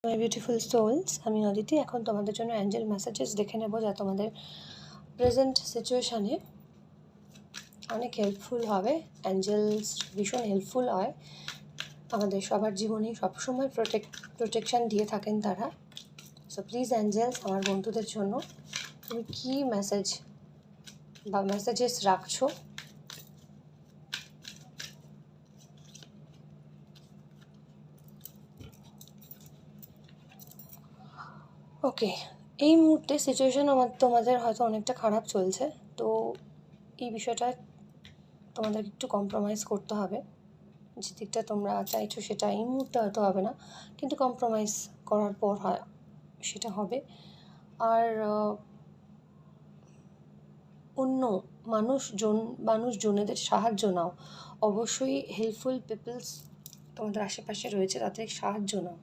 My beautiful sols, আমি অদিতি। এখন তোমাদের জন্য অ্যাঞ্জেল মেসেজেস দেখে নেব, যা তোমাদের প্রেজেন্ট সিচুয়েশানে অনেক হেল্পফুল হবে। অ্যাঞ্জেলস ভীষণ হেল্পফুল হয় আমাদের সবার জীবনেই, সবসময় প্রোটেকশান দিয়ে থাকেন তারা। সো প্লিজ অ্যাঞ্জেলস, আমার বন্ধুদের জন্য তুমি কী মেসেজ বা মেসেজেস রাখছো? ওকে, এই মুহূর্তে সিচুয়েশান তোমাদের হয়তো অনেকটা খারাপ চলছে, তো এই বিষয়টা তোমাদের একটু কম্প্রোমাইজ করতে হবে। যে দিকটা তোমরা চাইছো সেটা এই মুহূর্তে হয়তো হবে না, কিন্তু কম্প্রোমাইজ করার পর হয় সেটা হবে। আর অন্য মানুষজনেদের সাহায্য নাও, অবশ্যই হেল্পফুল পিপলস তোমাদের আশেপাশে রয়েছে, তাদের সাহায্য নাও।